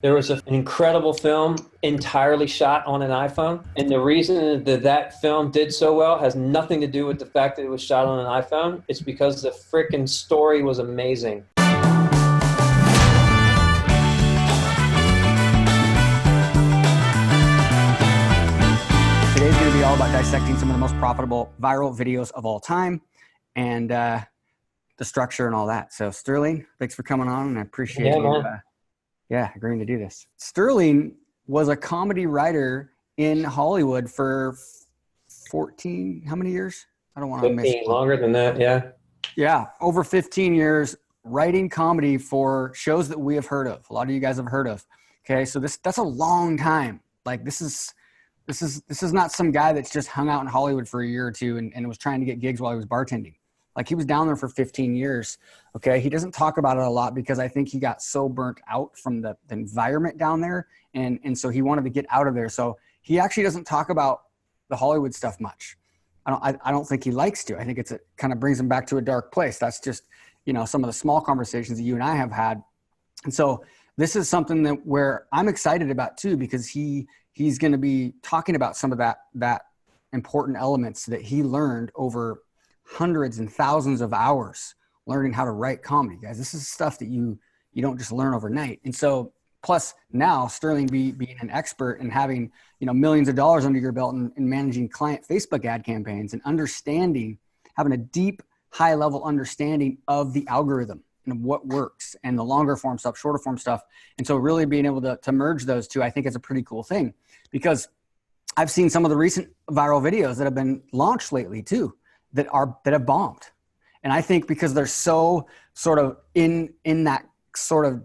There was an incredible film entirely shot on an iPhone. And the reason that that film did so well has nothing to do with the fact that it was shot on an iPhone. It's because the freaking story was amazing. Today's going to be all about dissecting some of the most profitable viral videos of all time and the structure and all that. So Sterling, thanks for coming on, and I appreciate you agreeing to do this. Sterling was a comedy writer in Hollywood for 14, how many years? I don't want to miss. Longer than that, yeah. Yeah, over 15 years writing comedy for shows that we have heard of. A lot of you guys have heard of. Okay, so that's a long time. Like this is not some guy that's just hung out in Hollywood for a year or two and was trying to get gigs while he was bartending. Like he was down there for 15 years. Okay. He doesn't talk about it a lot because I think he got so burnt out from the environment down there. And so he wanted to get out of there. So he actually doesn't talk about the Hollywood stuff much. I don't think he likes to. I think it kind of brings him back to a dark place. That's just, some of the small conversations that you and I have had. And so this is something where I'm excited about too, because he's going to be talking about some of that important elements that he learned over hundreds and thousands of hours learning how to write comedy, guys. This is stuff that you don't just learn overnight. And so plus now Sterling being an expert and having, millions of dollars under your belt and managing client Facebook ad campaigns and having a deep, high level understanding of the algorithm and what works and the longer form stuff, shorter form stuff. And so really being able to merge those two, I think is a pretty cool thing, because I've seen some of the recent viral videos that have been launched lately too, that have bombed. And I think because they're so sort of in that sort of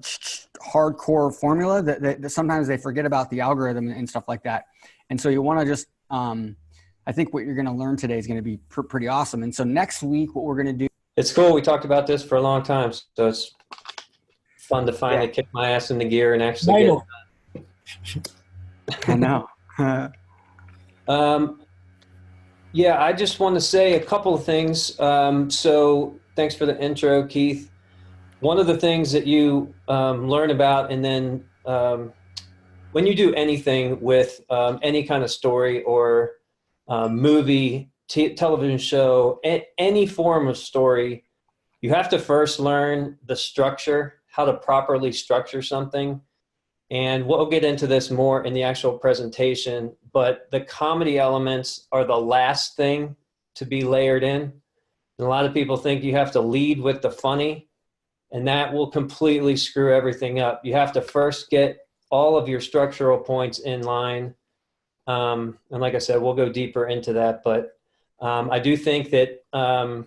hardcore formula that sometimes they forget about the algorithm and stuff like that. And so you want to just, I think what you're going to learn today is going to be pretty awesome. And so next week, what we're going to do. It's cool. We talked about this for a long time. So it's fun to finally kick my ass into gear and actually get it done. I know. Yeah, I just want to say a couple of things. So thanks for the intro, Keith. One of the things that you learn about, and then when you do anything with any kind of story or movie, television show, any form of story, you have to first learn the structure, how to properly structure something. And we'll get into this more in the actual presentation, but the comedy elements are the last thing to be layered in. And a lot of people think you have to lead with the funny, and that will completely screw everything up. You have to first get all of your structural points in line. And like I said, we'll go deeper into that, but I do think that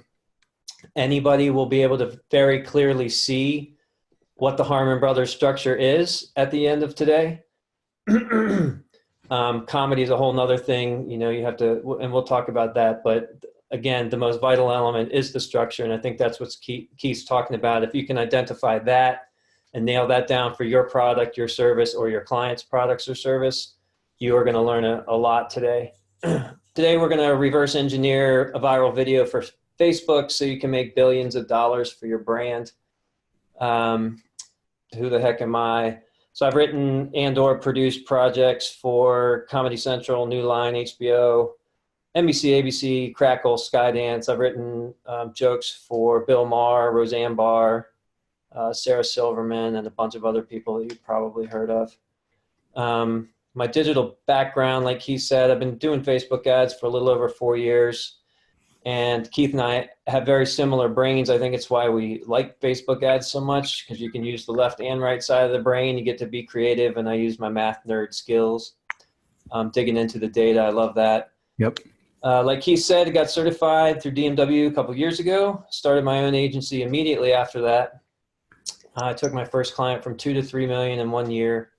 anybody will be able to very clearly see what the Harmon Brothers structure is at the end of today. Comedy is a whole nother thing, you have to, and we'll talk about that. But again, the most vital element is the structure. And I think that's what Keith's talking about. If you can identify that and nail that down for your product, your service, or your client's products or service, you are going to learn a lot today. Today, we're going to reverse engineer a viral video for Facebook so you can make billions of dollars for your brand. Who the heck am I? So I've written and/or produced projects for Comedy Central, New Line, HBO, NBC, ABC, Crackle, Skydance. I've written jokes for Bill Maher, Roseanne Barr, Sarah Silverman, and a bunch of other people that you've probably heard of. My digital background, like he said, I've been doing Facebook ads for a little over 4 years. And Keith and I have very similar brains. I think it's why we like Facebook ads so much, because you can use the left and right side of the brain. You get to be creative, and I use my math nerd skills. Digging into the data, I love that. Yep. Like Keith said, I got certified through DMW a couple of years ago. Started my own agency immediately after that. I took my first client from 2 to 3 million in 1 year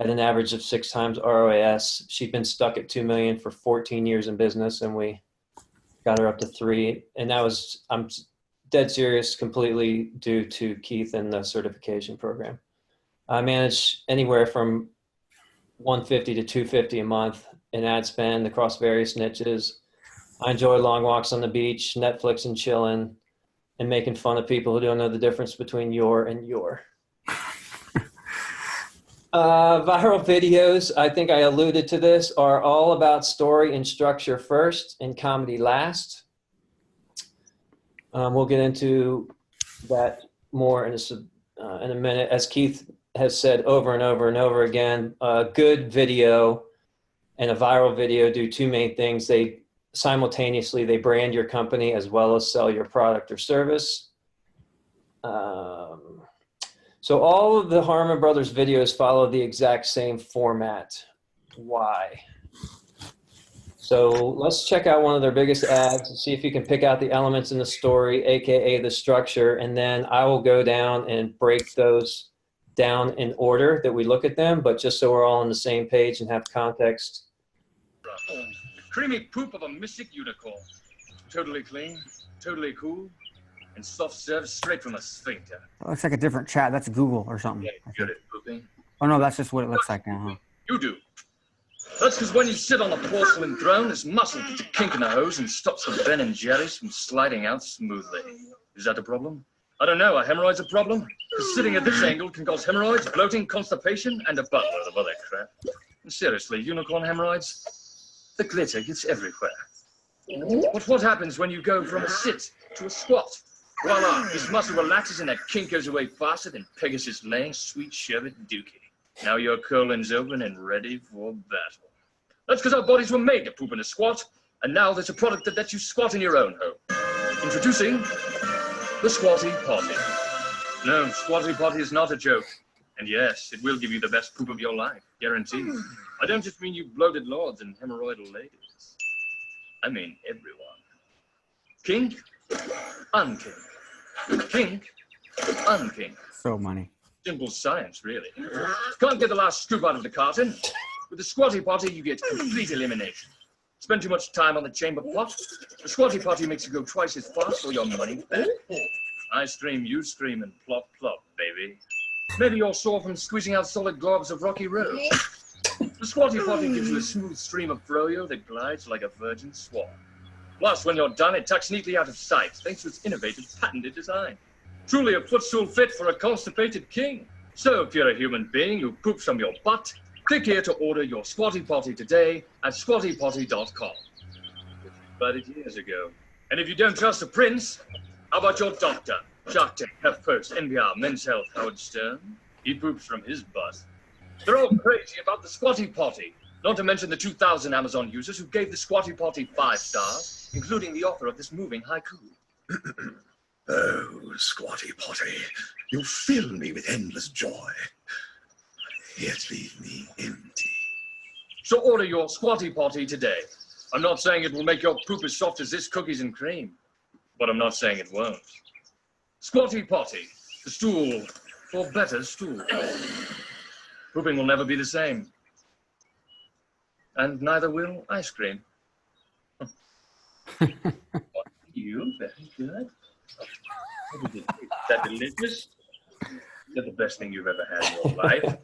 at an average of 6 times ROAS. She'd been stuck at 2 million for 14 years in business, and we got her up to 3. And I'm dead serious, completely due to Keith and the certification program. I manage anywhere from 150 to 250 a month in ad spend across various niches. I enjoy long walks on the beach, Netflix and chilling, and making fun of people who don't know the difference between your and your. Viral videos, I think I alluded to this, are all about story and structure first and comedy last. We'll get into that more in a minute. As Keith has said over and over and over again, a good video and a viral video do two main things. They simultaneously, they brand your company as well as sell your product or service. So all of the Harmon Brothers videos follow the exact same format. Why? So let's check out one of their biggest ads and see if you can pick out the elements in the story, AKA the structure, and then I will go down and break those down in order that we look at them, but just so we're all on the same page and have context. Creamy poop of a mystic unicorn. Totally clean, totally cool, and soft served straight from a sphincter. That looks like a different chat. That's Google or something. Yeah, you get it, pooping. Oh no, that's just what it looks like now, huh? You do. That's because when you sit on a porcelain throne, this muscle gets a kink in the hose and stops the Ben and Jerry's from sliding out smoothly. Is that a problem? I don't know. Are hemorrhoids a problem? Because sitting at this angle can cause hemorrhoids, bloating, constipation, and a buttload of other crap. And seriously, unicorn hemorrhoids? The glitter gets everywhere. But what happens when you go from a sit to a squat? Voila, this muscle relaxes and that kink goes away faster than Pegasus laying sweet sherbet dookie. Now your colon's open and ready for battle. That's because our bodies were made to poop in a squat, and now there's a product that lets you squat in your own home. Introducing the Squatty Potty. No, Squatty Potty is not a joke. And yes, it will give you the best poop of your life, guaranteed. I don't just mean you bloated lords and hemorrhoidal ladies. I mean everyone. Kink, unkink. Kink, unkink. So money. Simple science, really. Can't get the last scoop out of the carton. With the Squatty Potty, you get complete elimination. Spend too much time on the chamber pot. The Squatty Potty makes you go twice as fast for your money back. I scream, you scream, and plop, plop, baby. Maybe you're sore from squeezing out solid globs of rocky road. The Squatty Potty gives you a smooth stream of froyo that glides like a virgin swan. Plus, when you're done, it tucks neatly out of sight, thanks to its innovative, patented design. Truly a footstool fit for a constipated king. So if you're a human being who poops from your butt, click here to order your Squatty Potty today at squattypotty.com. But it years ago. And if you don't trust the prince, how about your doctor? Shark Tank, HuffPost, NPR, Men's Health, Howard Stern. He poops from his butt. They're all crazy about the Squatty Potty. Not to mention the 2,000 Amazon users who gave the Squatty Potty 5 stars, including the author of this moving haiku. Oh, Squatty Potty, you fill me with endless joy, yet leave me empty. So order your Squatty Potty today. I'm not saying it will make your poop as soft as this cookies and cream, but I'm not saying it won't. Squatty Potty, the stool for better stool. Pooping will never be the same. And neither will ice cream. You, very good. Is that delicious? Is that the best thing you've ever had in your life?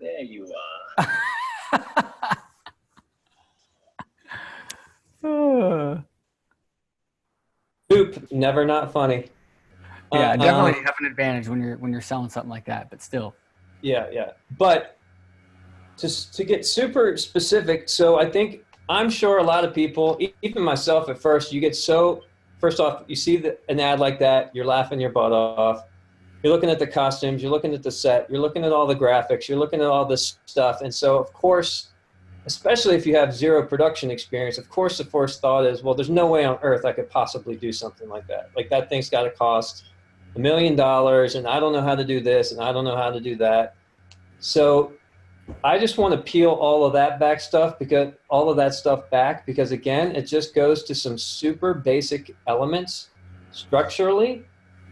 There you are. Poop, never not funny. Yeah, definitely have an advantage when you're selling something like that, but still. Yeah. But to get super specific, so I'm sure a lot of people, even myself at first, first off, you see an ad like that, you're laughing your butt off. You're looking at the costumes, you're looking at the set, you're looking at all the graphics, you're looking at all this stuff. And so, of course, especially if you have zero production experience, of course, the first thought is, well, there's no way on earth I could possibly do something like that. Like that thing's got to cost $1 million, and I don't know how to do this, and I don't know how to do that. So I just want to peel all of that stuff back because again, it just goes to some super basic elements structurally.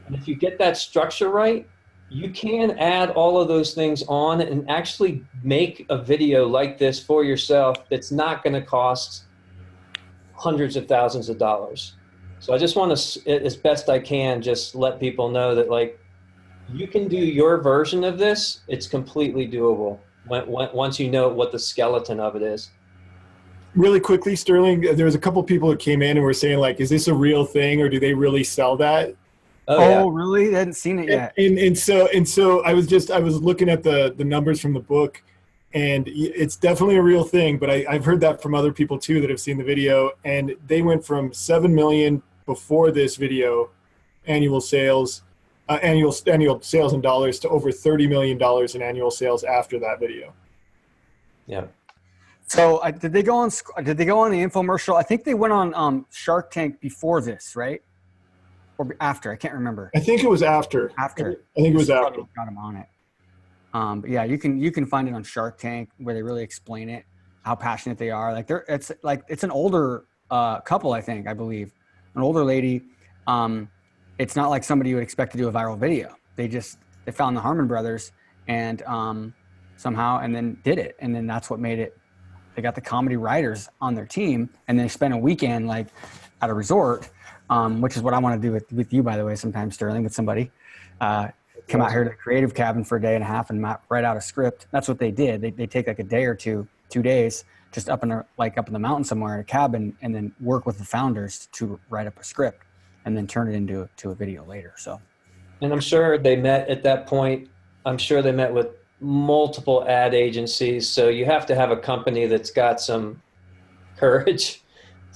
And if you get that structure right, you can add all of those things on and actually make a video like this for yourself that's not going to cost hundreds of thousands of dollars. So I just want to, as best I can, just let people know that like you can do your version of this. It's completely doable once you know what the skeleton of it is. Really quickly, Sterling, there was a couple people that came in and were saying like, is this a real thing or do they really sell that? Oh yeah. Oh, really? They hadn't seen it yet. And so I was looking at the numbers from the book, and it's definitely a real thing. But I've heard that from other people too that have seen the video, and they went from 7 million before this video annual sales, annual sales in dollars to over $30 million in annual sales after that video. Yeah. So did they go on the infomercial? I think they went on Shark Tank before this, right? Or after? I can't remember. I think it was after. After. I think it was after. Got them on it. But yeah, you can find it on Shark Tank where they really explain it, how passionate they are. It's an older couple, I believe, an older lady. It's not like somebody you would expect to do a viral video. They found the Harmon brothers and somehow and then did it, and then that's what made it. They got the comedy writers on their team, and they spent a weekend like at a resort, which is what I want to do with you, by the way, sometimes, Sterling, with somebody. Come out here to the creative cabin for a day and a half and write out a script. That's what they did. They take like a day or 2 days, just up in the mountain somewhere in a cabin, and then work with the founders to write up a script, and then turn it into a video later. So, And I'm sure they met at that point. I'm sure they met with multiple ad agencies. So you have to have a company that's got some courage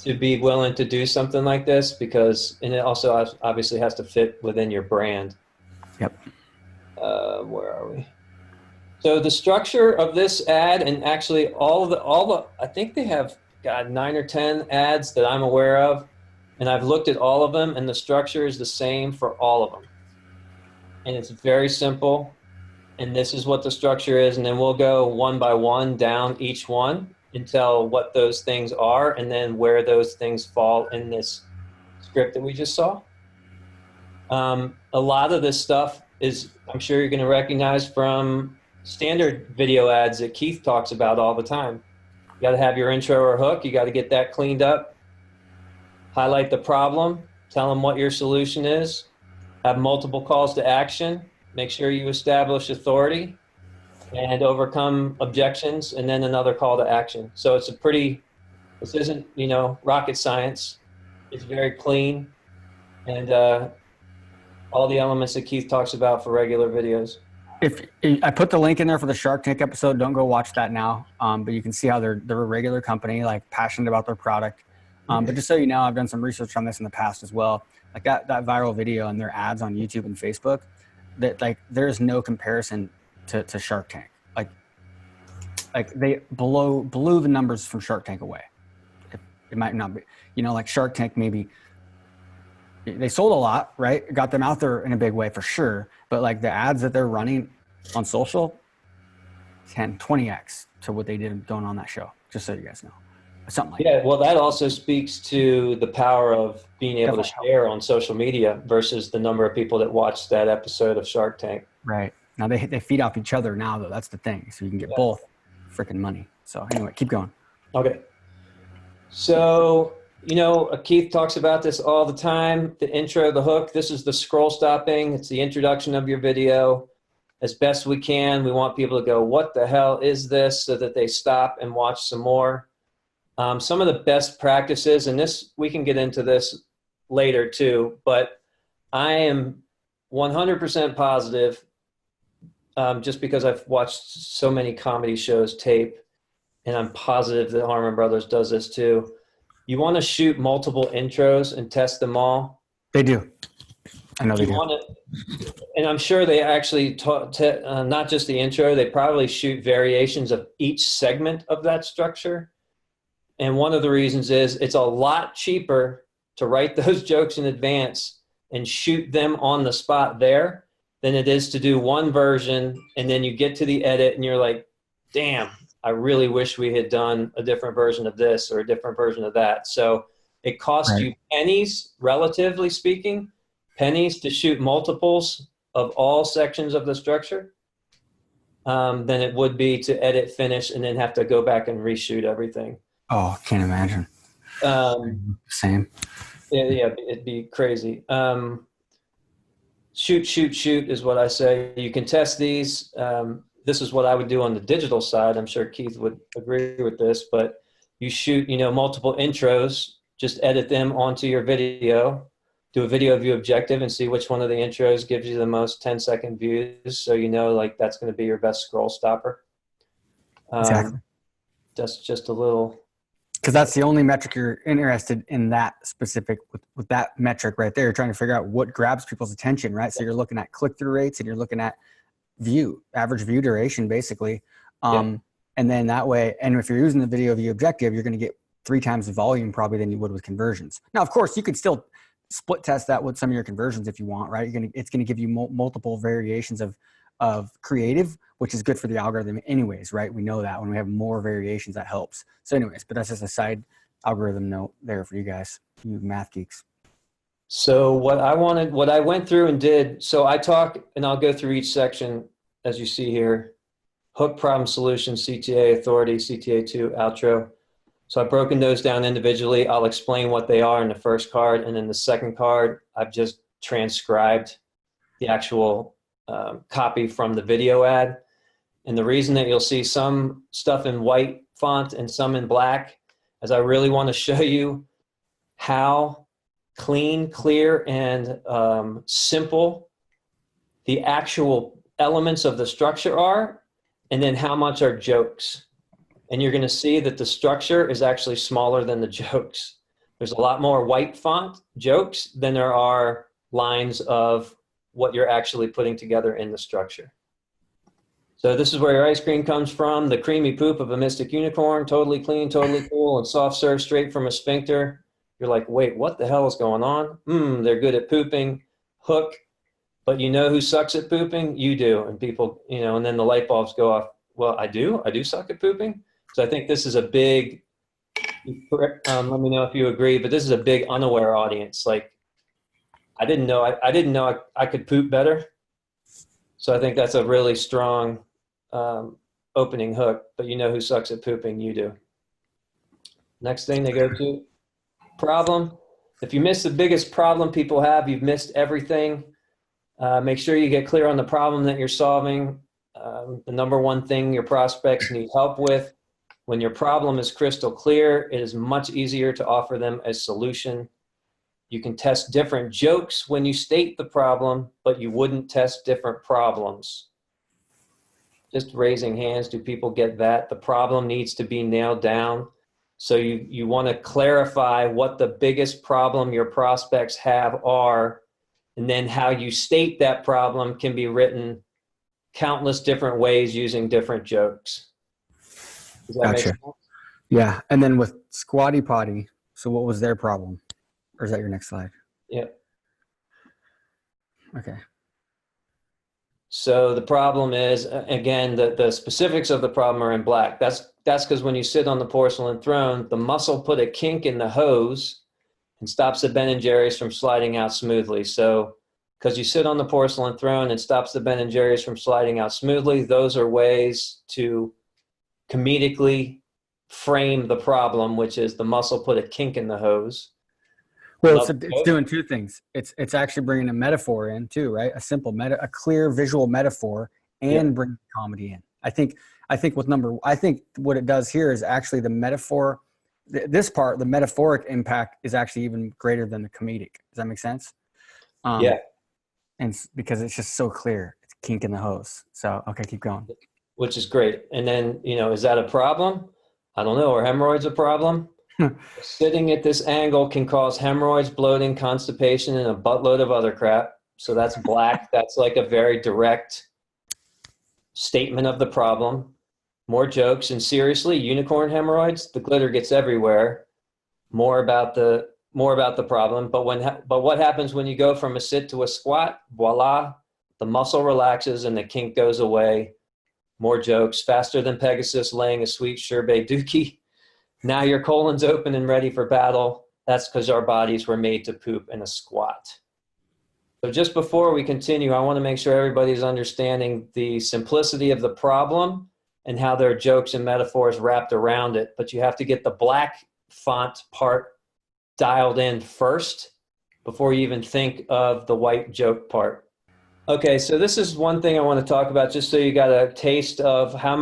to be willing to do something like this, and it also obviously has to fit within your brand. Yep. Where are we? So the structure of this ad, and actually all the, I think they have got 9 or 10 ads that I'm aware of, and I've looked at all of them, and the structure is the same for all of them. And it's very simple. And this is what the structure is, and then we'll go one by one down each one and tell what those things are, and then where those things fall in this script that we just saw. A lot of this stuff is, I'm sure you're going to recognize from standard video ads that Keith talks about all the time. You got to have your intro or hook. You got to get that cleaned up. Highlight the problem. Tell them what your solution is. Have multiple calls to action. Make sure you establish authority and overcome objections, and then another call to action. So this isn't, rocket science. It's very clean, and all the elements that Keith talks about for regular videos. If I put the link in there for the Shark Tank episode, don't go watch that now. But you can see how they're a regular company, like passionate about their product. But just so you know, I've done some research on this in the past as well. Like that viral video and their ads on YouTube and Facebook, that like there's no comparison to Shark Tank. Like they blew the numbers from Shark Tank away. It might not be, like Shark Tank, maybe they sold a lot, right? Got them out there in a big way for sure. But like the ads that they're running on social, 10, 20x to what they did going on that show, just so you guys know. Something like that. Well, that also speaks to the power of being able to share on social media versus the number of people that watched that episode of Shark Tank. Right. Now they feed off each other now, though. That's the thing. So you can get both freaking money. So anyway, keep going. Okay. So, Keith talks about this all the time, the intro, the hook. This is the scroll stopping. It's the introduction of your video. As best we can, we want people to go, what the hell is this? So that they stop and watch some more. Some of the best practices, and we can get into this later too, but I am 100% positive, just because I've watched so many comedy shows tape, and I'm positive that Harmon Brothers does this too. You want to shoot multiple intros and test them all. They do. I know they do. And I'm sure they actually not just the intro, they probably shoot variations of each segment of that structure. And one of the reasons is it's a lot cheaper to write those jokes in advance and shoot them on the spot there than it is to do one version, and then you get to the edit and you're like, damn, I really wish we had done a different version of this or a different version of that. So it costs you pennies, relatively speaking, pennies to shoot multiples of all sections of the structure than it would be to edit, finish, and then have to go back and reshoot everything. Oh, can't imagine. Same. Yeah, it'd be crazy. Shoot is what I say. You can test these. This is what I would do on the digital side. I'm sure Keith would agree with this, but you shoot, multiple intros, just edit them onto your video, do a video view objective and see which one of the intros gives you the most 10-second views, so you know like that's going to be your best scroll stopper. Exactly. That's just a little. Because that's the only metric you're interested in, that specific with that metric right there. You're trying to figure out what grabs people's attention, right? So you're looking at click-through rates and you're looking at average view duration, basically. And then that way, and if you're using the video view objective, you're going to get 3 times the volume probably than you would with conversions. Now, of course, you could still split test that with some of your conversions if you want, right? It's going to give you multiple variations of creative, which is good for the algorithm anyways, right? We know that when we have more variations, that helps. So anyways, but that's just a side algorithm note there for you guys, you math geeks. So what I went through and did, so I talk, and I'll go through each section as you see here: hook, problem, solution, CTA, authority, CTA2, outro. So I've broken those down individually. I'll explain what they are in the first card, and in the second card, I've just transcribed the actual copy from the video ad. And the reason that you'll see some stuff in white font and some in black is I really want to show you how clean, clear, and simple the actual elements of the structure are, and then how much are jokes. And you're going to see that the structure is actually smaller than the jokes. There's a lot more white font jokes than there are lines of what you're actually putting together in the structure. So this is where your ice cream comes from: the creamy poop of a mystic unicorn, totally clean, totally cool, and soft serve straight from a sphincter. You're like, wait, what the hell is going on? They're good at pooping. Hook, but you know who sucks at pooping? You do. And people, and then the light bulbs go off. Well, I do suck at pooping. So I think this is a big, let me know if you agree, but this is a big unaware audience. Like, I didn't know I could poop better. So I think that's a really strong opening hook, but you know who sucks at pooping? You do. Next thing they go to, problem. If you miss the biggest problem people have, you've missed everything. Make sure you get clear on the problem that you're solving. The number one thing your prospects need help with. When your problem is crystal clear, it is much easier to offer them a solution. You can test different jokes when you state the problem, but you wouldn't test different problems. Just raising hands, do people get that? The problem needs to be nailed down. So you want to clarify what the biggest problem your prospects have are, and then how you state that problem can be written countless different ways using different jokes. Does that make sense? Yeah. And then with Squatty Potty, so what was their problem? Or is that your next slide? Yeah. Okay. So the problem is, again, the specifics of the problem are in black. That's because when you sit on the porcelain throne, the muscle put a kink in the hose and stops the Ben and Jerry's from sliding out smoothly. So because you sit on the porcelain throne and stops the Ben and Jerry's from sliding out smoothly, those are ways to comedically frame the problem, which is the muscle put a kink in the hose. Well, it's doing two things. It's actually bringing a metaphor in too, right? A simple a clear visual metaphor, and bring comedy in. I think what it does here is actually the metaphor. This part, the metaphoric impact, is actually even greater than the comedic. Does that make sense? Yeah. And because it's just so clear, it's kink in the hose. So okay, keep going. Which is great. And then, is that a problem? I don't know. Are hemorrhoids a problem? Sitting at this angle can cause hemorrhoids, bloating, constipation, and a buttload of other crap. So that's black. That's like a very direct statement of the problem. More jokes. And seriously, unicorn hemorrhoids, the glitter gets everywhere. More about the problem. But what happens when you go from a sit to a squat? Voila, the muscle relaxes and the kink goes away. More jokes. Faster than Pegasus laying a sweet sherbet dookie. Now your colon's open and ready for battle. That's because our bodies were made to poop in a squat. So just before we continue, I want to make sure everybody's understanding the simplicity of the problem and how there are jokes and metaphors wrapped around it. But you have to get the black font part dialed in first before you even think of the white joke part. Okay, so this is one thing I want to talk about, just so you got a taste of how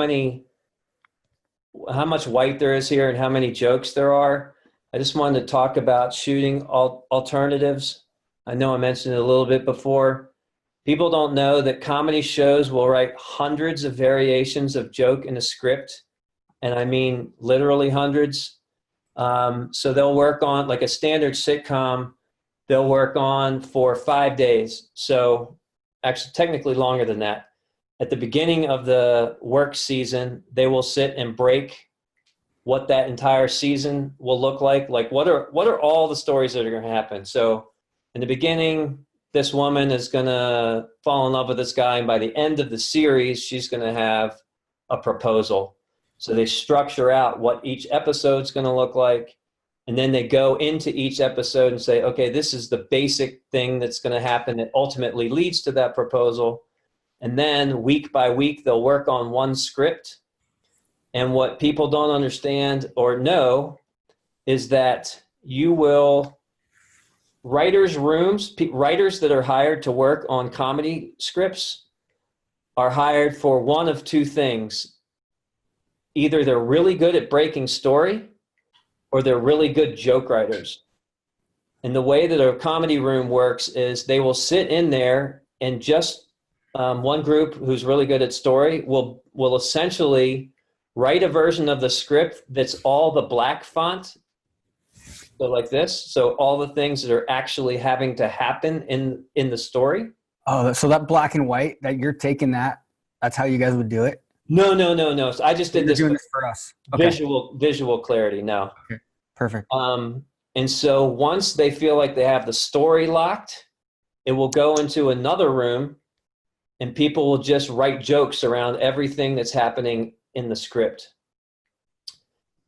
much white there is here and how many jokes there are. I just wanted to talk about shooting alternatives. I know I mentioned it a little bit before. People don't know that comedy shows will write hundreds of variations of joke in a script, and I mean literally hundreds. So they'll work on, like a standard sitcom, they'll work on for 5 days. So actually, technically longer than that. At the beginning of the work season, they will sit and break what that entire season will look like. Like what are all the stories that are going to happen? So in the beginning, this woman is going to fall in love with this guy, and by the end of the series, she's going to have a proposal. So they structure out what each episode's going to look like, and then they go into each episode and say, okay, this is the basic thing that's going to happen that ultimately leads to that proposal. And then week by week, they'll work on one script. And what people don't understand or know is that writers' rooms, writers that are hired to work on comedy scripts are hired for one of two things. Either they're really good at breaking story, or they're really good joke writers. And the way that a comedy room works is they will sit in there, and just one group who's really good at story will essentially write a version of the script that's all the black font, so like this. So all the things that are actually having to happen in the story. Oh, so that black and white that you're taking that's how you guys would do it? No. So I just did this, doing this for us. Okay. Visual clarity. No. Okay. Perfect. And so once they feel like they have the story locked, it will go into another room, and people will just write jokes around everything that's happening in the script.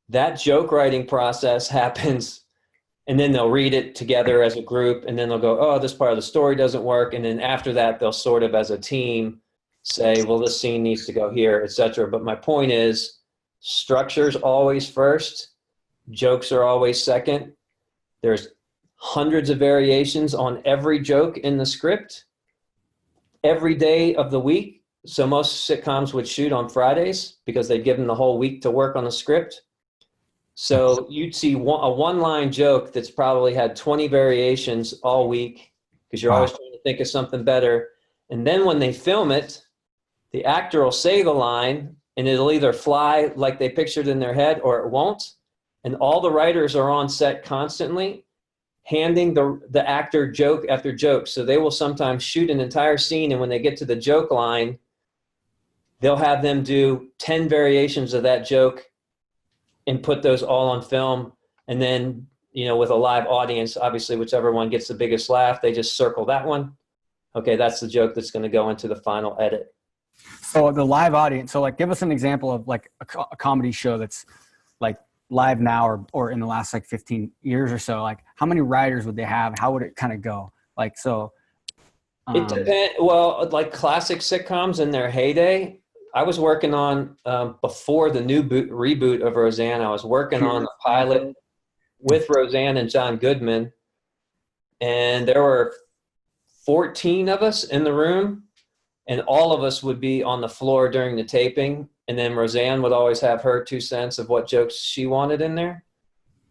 That joke writing process happens, and then they'll read it together as a group, and then they'll go, oh, this part of the story doesn't work. And then after that, they'll sort of as a team say, well, this scene needs to go here, etc. But my point is, structure's always first, jokes are always second. There's hundreds of variations on every joke in the script every day of the week. So most sitcoms would shoot on Fridays because they'd give them the whole week to work on the script. So you'd see a one-line joke that's probably had 20 variations all week, because you're always trying to think of something better. And then when they film it, the actor will say the line, and it'll either fly like they pictured in their head, or it won't. And all the writers are on set constantly handing the actor joke after joke. So they will sometimes shoot an entire scene, and when they get to the joke line, they'll have them do 10 variations of that joke and put those all on film. And then, with a live audience, obviously, whichever one gets the biggest laugh, they just circle that one. Okay, that's the joke that's going to go into the final edit. So the live audience, so like give us an example of like a comedy show that's like live now or in the last like 15 years or so. Like how many writers would they have? How would it kind of go? Like, so. It depends. Well, like classic sitcoms in their heyday, I was working on, before the new reboot of Roseanne, I was working on a pilot with Roseanne and John Goodman. And there were 14 of us in the room, and all of us would be on the floor during the taping. And then Roseanne would always have her 2 cents of what jokes she wanted in there.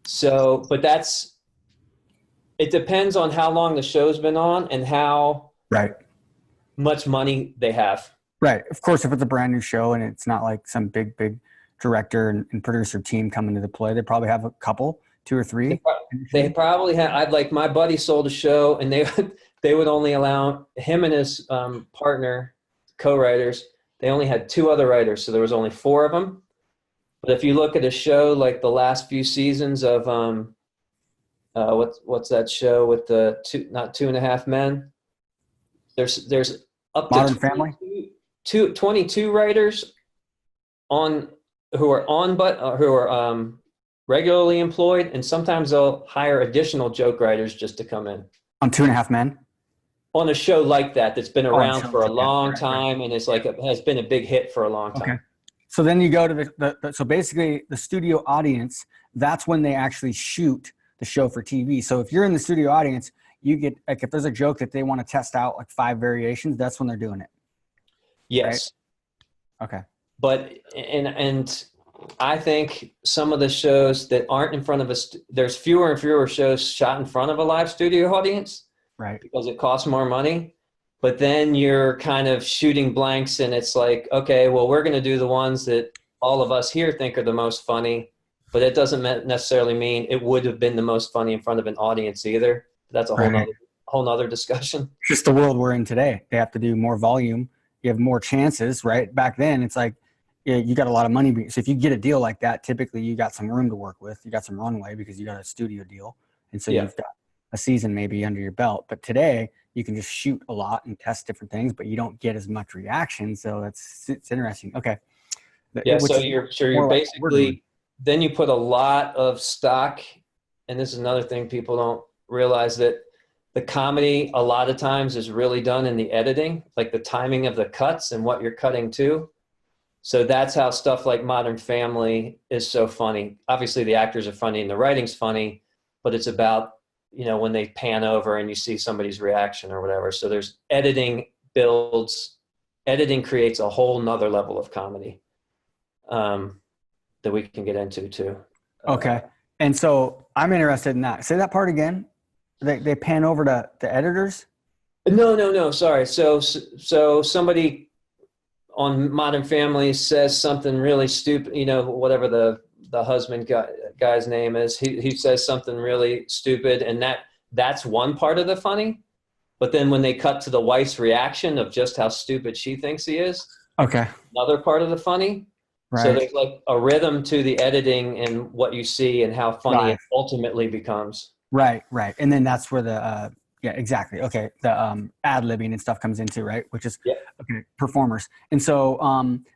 So, but it depends on how long the show's been on and how much money they have. Right. Of course, if it's a brand new show and it's not like some big director and producer team coming to the play, they probably have a couple, 2 or 3. They probably have. I'd like, my buddy sold a show, and they would only allow him and his partner, co-writers. They only had 2 other writers, so there was only 4 of them. But if you look at a show like the last few seasons of what's that show with the Two and a Half Men? There's up to Modern Family. 22 writers who are regularly employed, and sometimes they'll hire additional joke writers just to come in. On Two and a Half Men? On a show like that's been around for a long right. time, and it's like it has been a big hit for a long time. Okay. So then you go to so basically the studio audience, that's when they actually shoot the show for TV. So if you're in the studio audience, you get, like, if there's a joke that they want to test out like 5 variations, that's when they're doing it. Yes. Right? Okay. But and I think some of the shows that aren't in front of us, there's fewer and fewer shows shot in front of a live studio audience. Right. because it costs more money. But then you're kind of shooting blanks, and it's like, okay, well, we're going to do the ones that all of us here think are the most funny, but it doesn't necessarily mean it would have been the most funny in front of an audience either. That's a Right. whole nother discussion. It's just the world we're in today. They have to do more volume. You have more chances, right? Back then, it's like, yeah, you got a lot of money. So if you get a deal like that, typically you got some room to work with. You got some runway because you got a studio deal. And so Yeah. you've got a season maybe under your belt. But today you can just shoot a lot and test different things, but you don't get as much reaction. So it's interesting. Okay. Yeah, Which so is you're more like what we're doing. basically, then you put a lot of stock, and this is another thing people don't realize, that the comedy a lot of times is really done in the editing, like the timing of the cuts and what you're cutting to. So that's how stuff like Modern Family is so funny. Obviously the actors are funny and the writing's funny, but it's about, when they pan over and you see somebody's reaction or whatever. So there's editing creates a whole nother level of comedy that we can get into too. Okay. And so I'm interested in that. Say that part again. They pan over to the editors. No. Sorry. So somebody on Modern Family says something really stupid. Whatever the husband guy's name is, he says something really stupid, and that's one part of the funny. But then when they cut to the wife's reaction of just how stupid she thinks he is, Okay. another part of the funny. Right. So there's like a rhythm to the editing and what you see and how funny it ultimately becomes. Right. And then that's where the yeah, exactly. Okay, the ad-libbing and stuff comes into, right, which is okay, performers. And so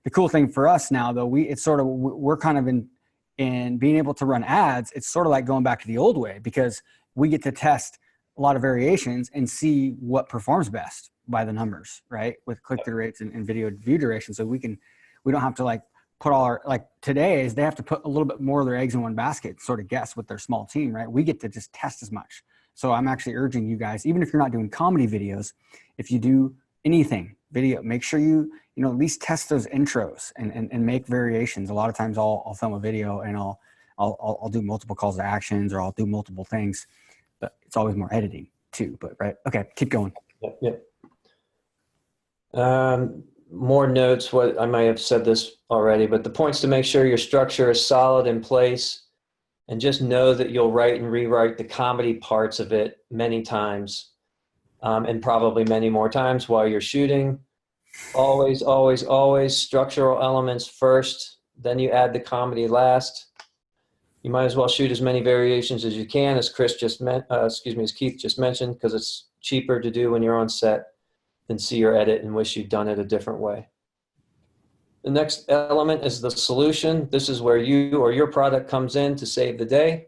the cool thing for us now, though, we're kind of in being able to run ads. It's sort of like going back to the old way, because we get to test a lot of variations and see what performs best by the numbers, right, with click-through rates and video view duration. So we don't have to like put all our, like today's, they have to put a little bit more of their eggs in one basket, sort of guess with their small team, right? We get to just test as much. So I'm actually urging you guys, even if you're not doing comedy videos, if you do anything video, make sure you at least test those intros and make variations. A lot of times I'll film a video and I'll do multiple calls to actions, or I'll do multiple things, but it's always more editing too. But right. Okay. Keep going. Yep. More notes. What I might have said this already, but the points to make sure your structure is solid in place, and just know that you'll write and rewrite the comedy parts of it many times, and probably many more times while you're shooting. Always, always, always structural elements first, then you add the comedy last. You might as well shoot as many variations as you can, as Keith just mentioned, because it's cheaper to do when you're on set than see your edit and wish you'd done it a different way. The next element is the solution. This is where you or your product comes in to save the day.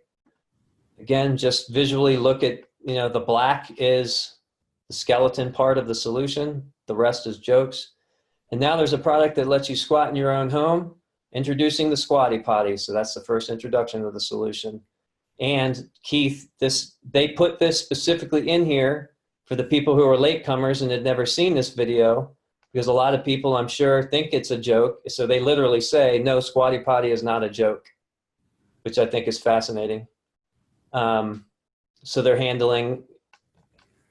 Again, just visually look at, the black is the skeleton part of the solution. The rest is jokes. And now there's a product that lets you squat in your own home, introducing the Squatty Potty. So that's the first introduction of the solution. And Keith, they put this specifically in here for the people who are latecomers and had never seen this video, because a lot of people, I'm sure, think it's a joke. So they literally say, no, Squatty Potty is not a joke, which I think is fascinating. So they're handling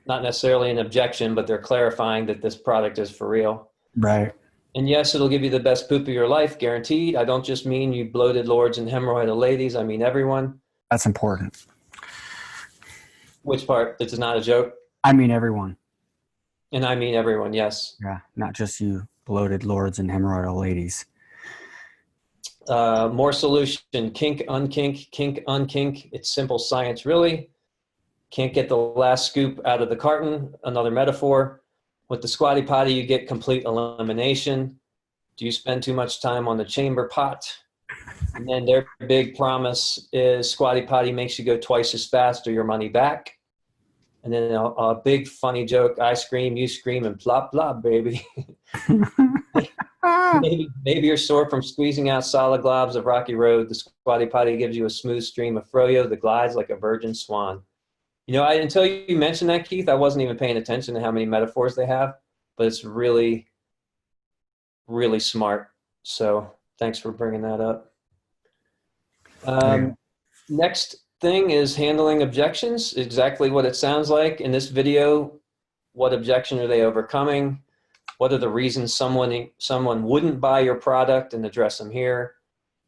not necessarily an objection, but they're clarifying that this product is for real. Right. And yes, it'll give you the best poop of your life, guaranteed. I don't just mean you bloated lords and hemorrhoidal ladies. I mean everyone. That's important. Which part? This is not a joke? I mean everyone. And I mean everyone, yes. Yeah, not just you bloated lords and hemorrhoidal ladies. More solution. Kink, unkink, kink, unkink. It's simple science, really. Can't get the last scoop out of the carton. Another metaphor. With the Squatty Potty, you get complete elimination. Do you spend too much time on the chamber pot? And then their big promise is Squatty Potty makes you go twice as fast or your money back. And then a big funny joke, I scream, you scream, and plop, plop, baby. maybe you're sore from squeezing out solid globs of rocky road. The Squatty Potty gives you a smooth stream of froyo that glides like a virgin swan. Until you mentioned that, Keith, I wasn't even paying attention to how many metaphors they have, but it's really, really smart. So thanks for bringing that up. Next thing is handling objections, exactly what it sounds like. In this video, what objection are they overcoming? What are the reasons someone wouldn't buy your product, and address them here.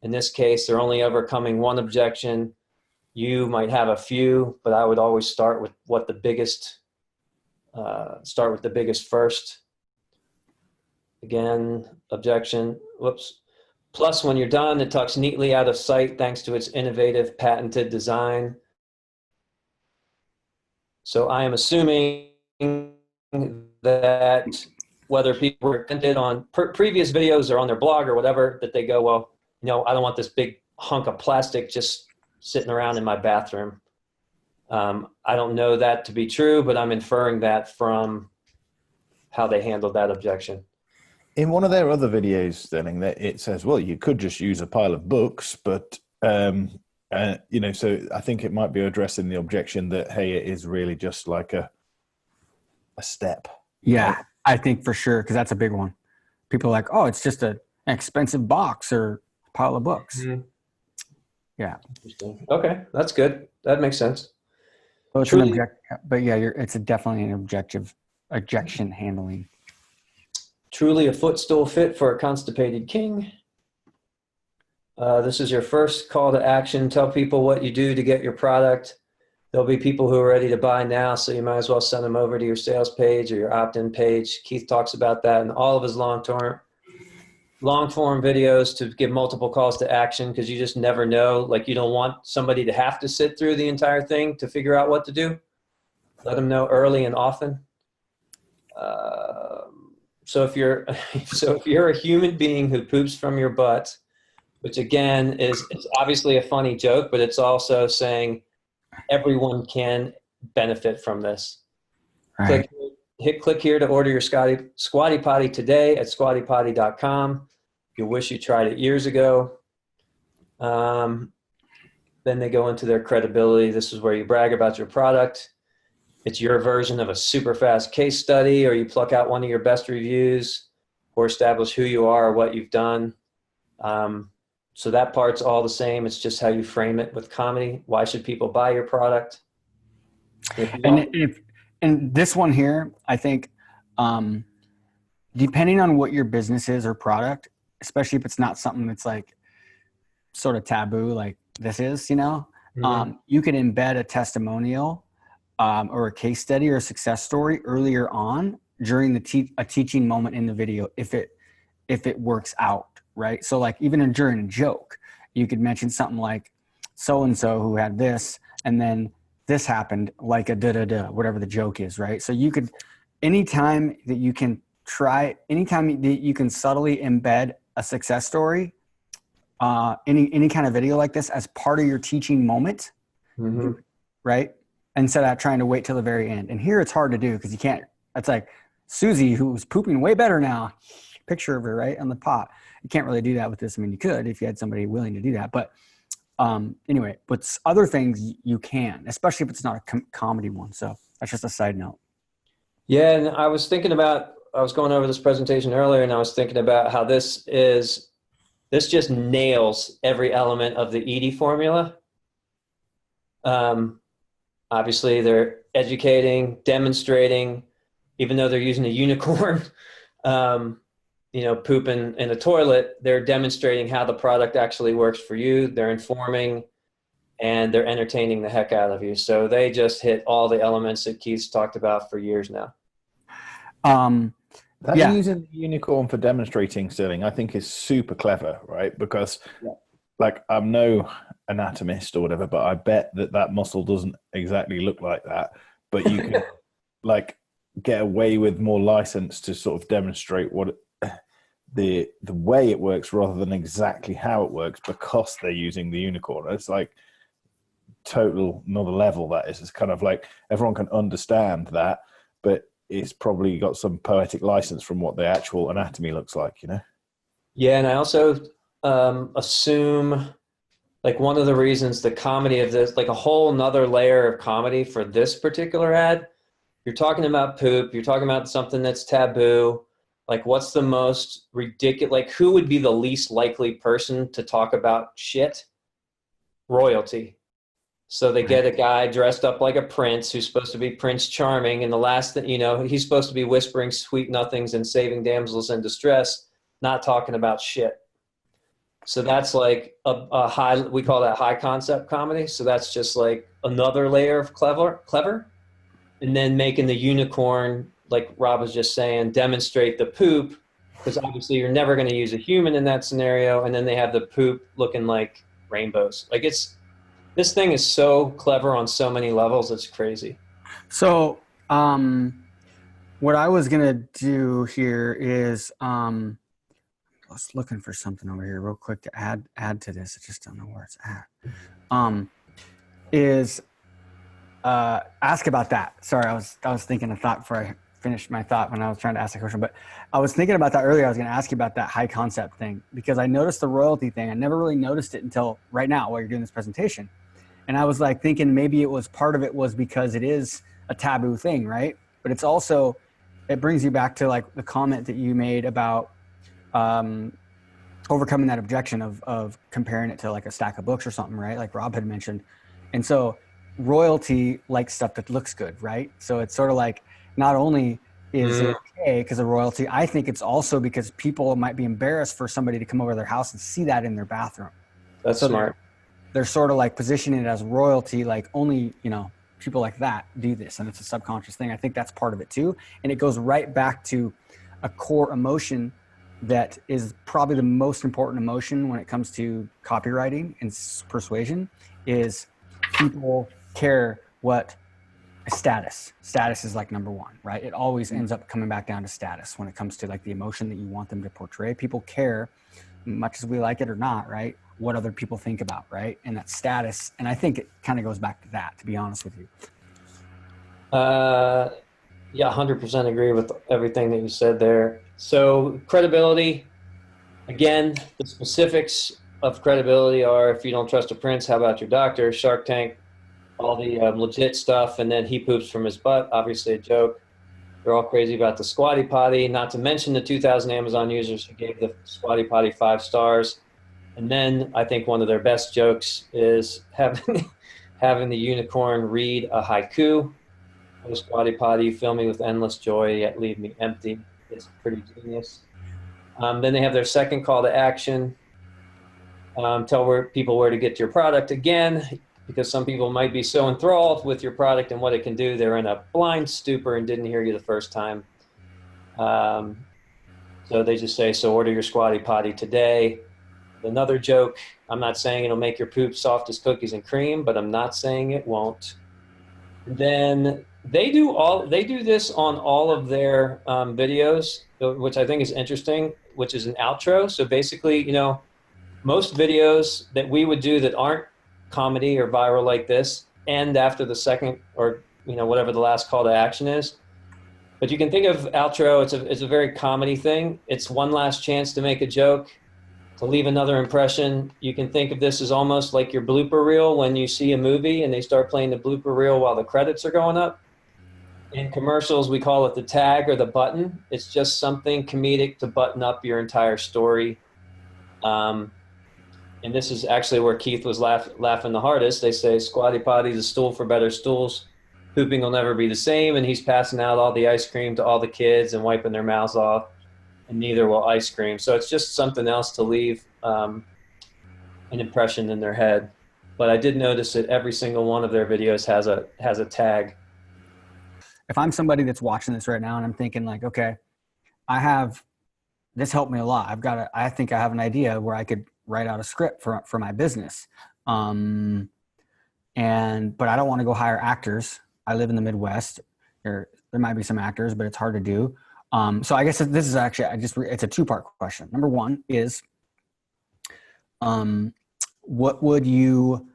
In this case, they're only overcoming one objection. You might have a few, but I would always start with the biggest first. Again, objection, whoops. Plus, when you're done, it tucks neatly out of sight thanks to its innovative patented design. So I am assuming that whether people were printed on previous videos or on their blog or whatever, that they go, well, I don't want this big hunk of plastic just sitting around in my bathroom. I don't know that to be true, but I'm inferring that from how they handled that objection. In one of their other videos, Sterling, that it says, well, you could just use a pile of books, but, so I think it might be addressing the objection that, hey, it is really just like a step. Yeah, I think for sure, because that's a big one. People are like, oh, it's just an expensive box or pile of books. Mm-hmm. Yeah. Interesting. Okay, that's good. That makes sense. Well, it's it's definitely an objection handling. Truly a footstool fit for a constipated king. This is your first call to action. Tell people what you do to get your product. There'll be people who are ready to buy now, so you might as well send them over to your sales page or your opt-in page. Keith talks about that in all of his long-form videos, to give multiple calls to action, because you just never know. Like, you don't want somebody to have to sit through the entire thing to figure out what to do. Let them know early and often. So if you're a human being who poops from your butt, which again is obviously a funny joke, but it's also saying everyone can benefit from this. Right. Click here to order your Squatty Potty today at squattypotty.com. You'll wish you tried it years ago. Then they go into their credibility. This is where you brag about your product. It's your version of a super fast case study, or you pluck out one of your best reviews, or establish who you are or what you've done. So that part's all the same. It's just how you frame it with comedy. Why should people buy your product? And this one here, I think, depending on what your business is or product, especially if it's not something that's like sort of taboo, like this is, you can embed a testimonial or a case study or a success story earlier on during a teaching moment in the video, if it works out. Right. So like even during a joke, you could mention something like so-and-so who had this, and then this happened, like a da-da-da, whatever the joke is. Right. So you could, anytime that you can subtly embed a success story, any kind of video like this as part of your teaching moment, right? Instead of trying to wait till the very end. And here it's hard to do because you can't, it's like Susie, who's pooping way better now, picture of her, right, on the pot. You can't really do that with this. I mean, you could if you had somebody willing to do that. But anyway, but other things you can, especially if it's not a comedy one. So that's just a side note. Yeah, and I was going over this presentation earlier, and I was thinking about how this just nails every element of the Edie formula. Obviously, they're educating, demonstrating, even though they're using a unicorn, poop in a toilet, they're demonstrating how the product actually works for you. They're informing, and they're entertaining the heck out of you. So they just hit all the elements that Keith's talked about for years now. Using the unicorn for demonstrating, Sterling, I think is super clever, right? Because like, I'm no anatomist or whatever, but I bet that muscle doesn't exactly look like that. But you can like get away with more license to sort of demonstrate what the way it works rather than exactly how it works, because they're using the unicorn. It's like total another level. That is, it's kind of like everyone can understand that, but it's probably got some poetic license from what the actual anatomy looks like, Yeah, and I also assume, like, one of the reasons the comedy of this, like a whole nother layer of comedy for this particular ad, you're talking about poop, you're talking about something that's taboo. Like, what's the most ridiculous, like, who would be the least likely person to talk about shit? Royalty. So they get a guy dressed up like a prince who's supposed to be Prince Charming, and the last thing, he's supposed to be whispering sweet nothings and saving damsels in distress, not talking about shit. So that's like a high, we call that high concept comedy. So that's just like another layer of clever. And then making the unicorn, like Rob was just saying, demonstrate the poop, because obviously you're never going to use a human in that scenario. And then they have the poop looking like rainbows. Like this thing is so clever on so many levels. It's crazy. So what I was going to do here is I was looking for something over here real quick to add to this. I just don't know where it's at. Ask about that. Sorry, I was thinking a thought before I finished my thought when I was trying to ask the question, but I was thinking about that earlier. I was going to ask you about that high concept thing, because I noticed the royalty thing. I never really noticed it until right now while you're doing this presentation. And I was like thinking maybe it was part of it was because it is a taboo thing, right? But it's also, it brings you back to like the comment that you made about overcoming that objection of comparing it to like a stack of books or something, right? Like Rob had mentioned. And so royalty likes stuff that looks good, right? So it's sort of like, not only is it okay because of royalty, I think it's also because people might be embarrassed for somebody to come over to their house and see that in their bathroom. That's smart. They're sort of like positioning it as royalty, like only, people like that do this, and it's a subconscious thing. I think that's part of it too. And it goes right back to a core emotion that is probably the most important emotion when it comes to copywriting and persuasion is people care what status is like number one, right? It always ends up coming back down to status when it comes to like the emotion that you want them to portray. People care, much as we like it or not, right? What other people think about, right? And that status. And I think it kind of goes back to that, to be honest with you. Yeah, 100% agree with everything that you said there. So credibility, again, the specifics of credibility are, if you don't trust a prince, how about your doctor? Shark Tank, all the legit stuff, and then he poops from his butt, obviously a joke. They're all crazy about the Squatty Potty, not to mention the 2,000 Amazon users who gave the Squatty Potty 5 stars. And then I think one of their best jokes is having the unicorn read a haiku. Oh, Squatty Potty, fill me with endless joy, yet leave me empty. It's pretty genius. Then they have their second call to action. Tell people where to get your product. Again, because some people might be so enthralled with your product and what it can do, they're in a blind stupor and didn't hear you the first time. So they just say, so order your Squatty Potty today. Another joke, I'm not saying it'll make your poop soft as cookies and cream, but I'm not saying it won't. Then they do this on all of their videos, which I think is interesting, which is an outro. So basically, most videos that we would do that aren't comedy or viral like this end after the second or whatever the last call to action is. But you can think of outro, it's a very comedy thing. It's one last chance to make a joke, to leave another impression. You can think of this as almost like your blooper reel when you see a movie and they start playing the blooper reel while the credits are going up. In commercials, we call it the tag or the button. It's just something comedic to button up your entire story. And this is actually where Keith was laughing the hardest. They say Squatty Potty's a stool for better stools. Pooping will never be the same. And he's passing out all the ice cream to all the kids and wiping their mouths off. And neither will ice cream. So it's just something else to leave an impression in their head. But I did notice that every single one of their videos has a tag. If I'm somebody that's watching this right now and I'm thinking like, okay, this helped me a lot. I think I have an idea where I could write out a script for my business. But I don't want to go hire actors. I live in the Midwest. There might be some actors, but it's hard to do. So I guess this is actually, it's a two-part question. Number one is, what would you,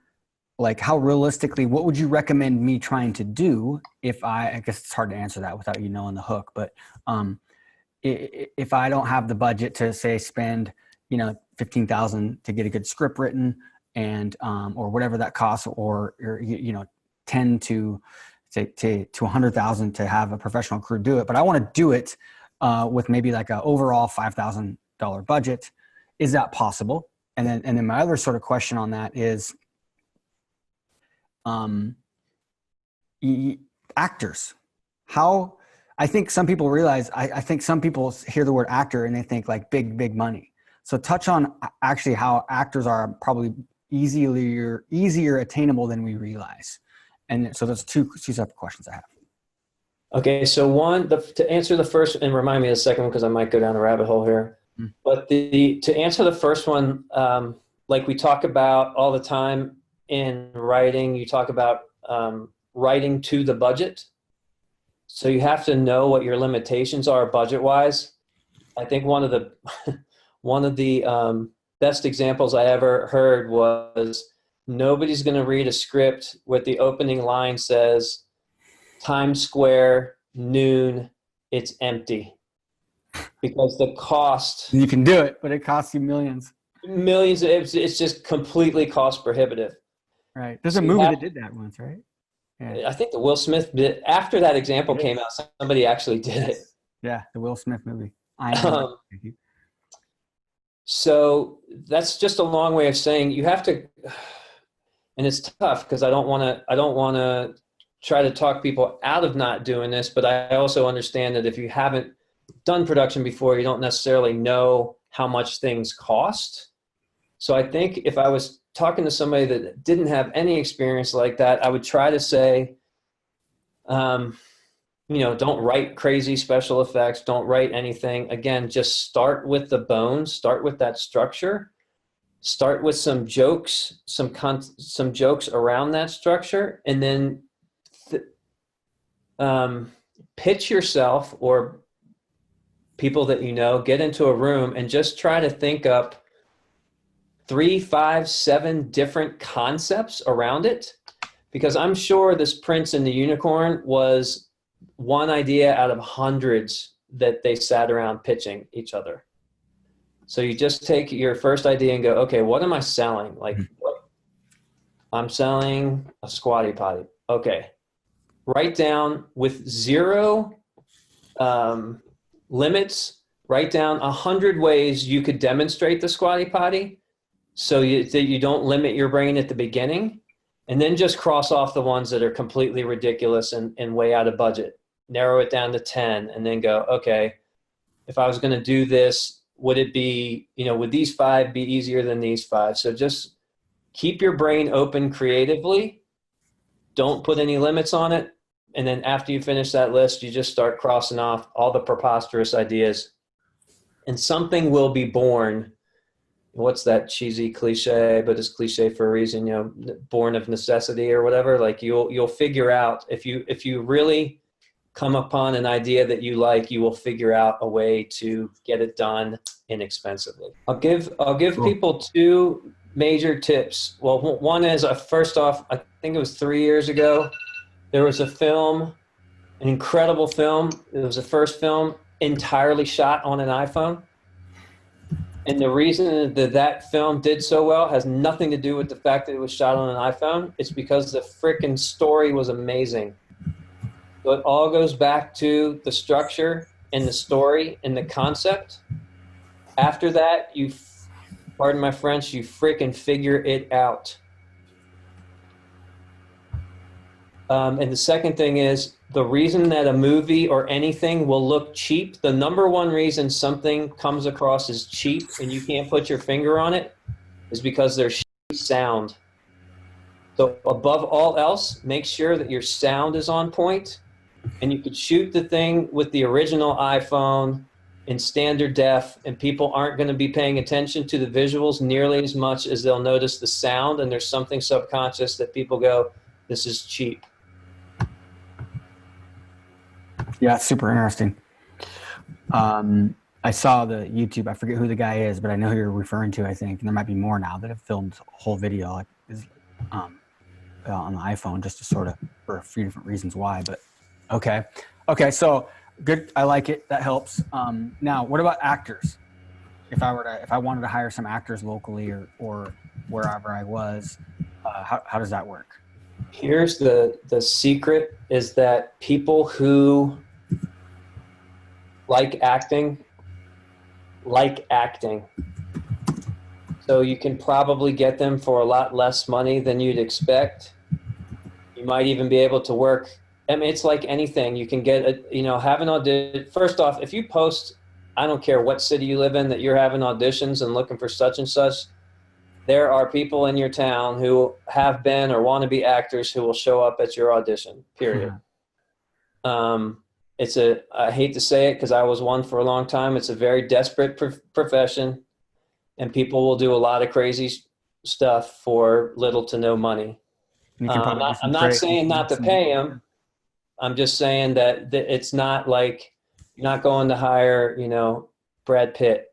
like how realistically, what would you recommend me trying to do I guess it's hard to answer that without knowing the hook, but if I don't have the budget to say spend, $15,000 to get a good script written and, or whatever that costs, or 10 to 100,000 to have a professional crew do it. But I want to do it with maybe like an overall $5,000 budget. Is that possible? And then my other sort of question on that is, um, actors. How I think some people realize, I think some people hear the word actor and they think like big money. So touch on actually how actors are probably easier attainable than we realize. And so there's two separate questions I have. Okay, so to answer the first, and remind me of the second one because I might go down a rabbit hole here. But to answer the first one, like we talk about all the time in writing, you talk about writing to the budget. So you have to know what your limitations are budget-wise. I think one of the best examples I ever heard was nobody's going to read a script where the opening line says, Times Square, noon, it's empty. Because the cost... You can do it, but it costs you millions. Millions. It's just completely cost prohibitive. Right. There's a movie that did that once, right? Yeah. I think the Will Smith bit, after that example came out, somebody actually did it. Yeah, the Will Smith movie. So that's just a long way of saying you have to, and it's tough because I don't want to try to talk people out of not doing this, but I also understand that if you haven't done production before, you don't necessarily know how much things cost. So I think if I was talking to somebody that didn't have any experience like that, I would try to say, don't write crazy special effects. Don't write anything. Again, just start with the bones, start with that structure, start with some jokes, some jokes around that structure, and then pitch yourself or people that you know, get into a room and just try to think up 3, 5, 7 different concepts around it. Because I'm sure this Prince and the Unicorn was one idea out of hundreds that they sat around pitching each other. So you just take your first idea and go, okay, what am I selling? Like, I'm selling a Squatty Potty. Okay. Write down with 0 limits, write down 100 ways you could demonstrate the Squatty Potty so that you don't limit your brain at the beginning, and then just cross off the ones that are completely ridiculous and way out of budget. Narrow it down to 10 and then go, okay, if I was going to do this, would it be, would these 5 be easier than these 5? So just keep your brain open creatively. Don't put any limits on it. And then after you finish that list, you just start crossing off all the preposterous ideas, and something will be born. What's that cheesy cliche, but it's cliche for a reason, born of necessity or whatever. Like you'll figure out if you really come upon an idea that you like, you will figure out a way to get it done inexpensively. I'll give people 2 major tips. Well, one is first off, I think it was 3 years ago. There was a film, an incredible film. It was the first film entirely shot on an iPhone. And the reason that film did so well has nothing to do with the fact that it was shot on an iPhone. It's because the freaking story was amazing. So it all goes back to the structure and the story and the concept. After that, pardon my French, you freaking figure it out. And the second thing is, the reason that a movie or anything will look cheap, the number one reason something comes across as cheap and you can't put your finger on it is because there's sound. So above all else, make sure that your sound is on point, and you could shoot the thing with the original iPhone in standard def, and people aren't going to be paying attention to the visuals nearly as much as they'll notice the sound, and there's something subconscious that people go, this is cheap. Yeah, it's super interesting. I saw the YouTube. I forget who the guy is, but I know who you're referring to. I think, and there might be more now that have filmed a whole video on the iPhone, just to sort of for a few different reasons why. But okay, so good. I like it. That helps. Now, what about actors? If I wanted to hire some actors locally or wherever I was, how does that work? Here's the secret is that people who like acting. So you can probably get them for a lot less money than you'd expect. might even be able to work. I mean, it's like anything. You can get have an audition. First off, if you post, I don't care what city you live in, that you're having auditions and looking for such and such, there are people in your town who have been or want to be actors who will show up at your audition, period. I hate to say it because I was one for a long time. It's a very desperate profession, and people will do a lot of crazy stuff for little to no money. I'm not saying not to pay them. I'm just saying that it's not like you're not going to hire, Brad Pitt.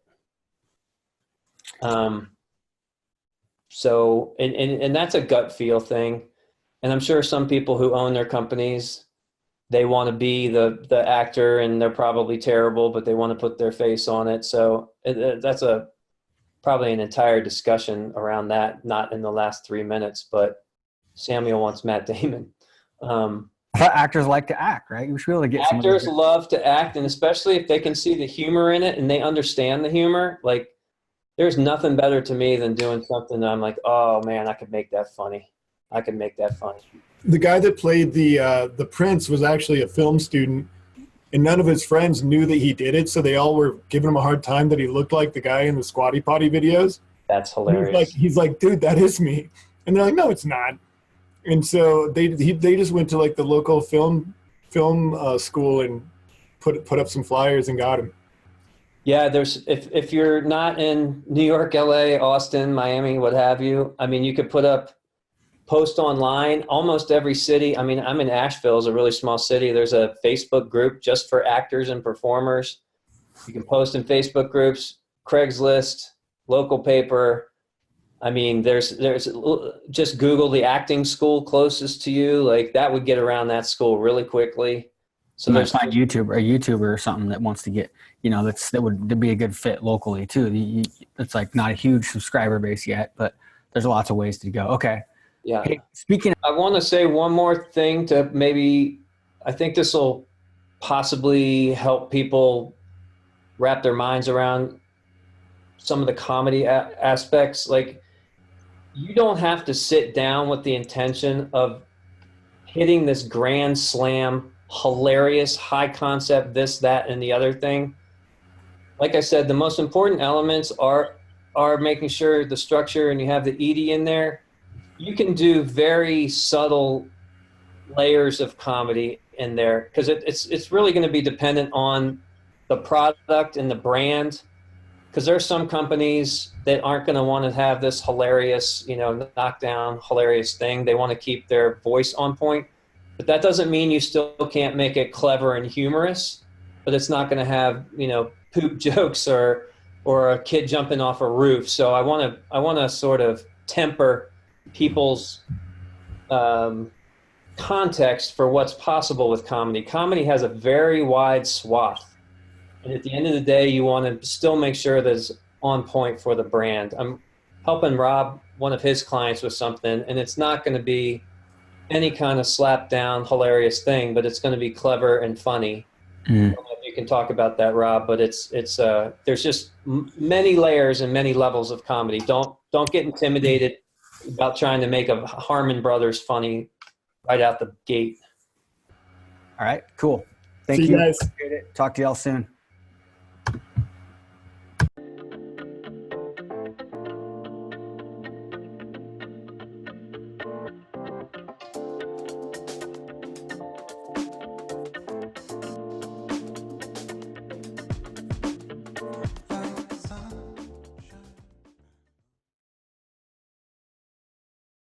So, and that's a gut feel thing. And I'm sure some people who own their companies, they want to be the actor, and they're probably terrible, but they want to put their face on it. So that's probably an entire discussion around that, not in the last 3 minutes, but Samuel wants Matt Damon. I thought actors like to act, right? You should be able to get actors love to act, and especially if they can see the humor in it and they understand the humor. Like, there's nothing better to me than doing something that I'm like, oh man, I could make that funny. The guy that played the prince was actually a film student, and none of his friends knew that he did it, so they all were giving him a hard time that he looked like the guy in the Squatty Potty videos. That's hilarious. He's like, dude, that is me. And they're like, no, it's not. And so they just went to like the local film school and put up some flyers and got him. Yeah, if you're not in New York, LA, Austin, Miami, what have you, I mean, you could post online. Almost every city. I mean, I'm in Asheville, it's a really small city. There's a Facebook group just for actors and performers. You can post in Facebook groups, Craigslist, local paper. I mean, there's just Google the acting school closest to you. Like, that would get around that school really quickly. So you might find a YouTuber or something that wants to get, that would be a good fit locally too. It's like not a huge subscriber base yet, but there's lots of ways to go. Okay. Yeah. Hey, I want to say one more thing to I think this will possibly help people wrap their minds around some of the comedy aspects. Like, you don't have to sit down with the intention of hitting this grand slam, hilarious, high concept, this, that, and the other thing. Like I said, the most important elements are making sure the structure, and you have the ED in there. You can do very subtle layers of comedy in there, because it's really going to be dependent on the product and the brand. Because there are some companies that aren't going to want to have this hilarious, knockdown, hilarious thing. They want to keep their voice on point. But that doesn't mean you still can't make it clever and humorous, but it's not going to have, poop jokes or a kid jumping off a roof. So I want to sort of temper people's context for what's possible with comedy. Comedy has a very wide swath. And at the end of the day, you want to still make sure that it's on point for the brand. I'm helping Rob, one of his clients, with something, and it's not going to be any kind of slap down, hilarious thing, but it's going to be clever and funny. I don't know if you can talk about that, Rob, but it's there's just many layers and many levels of comedy. Don't get intimidated about trying to make a Harmon Brothers funny right out the gate. All right, cool. Thank you. See you guys. Talk to y'all soon.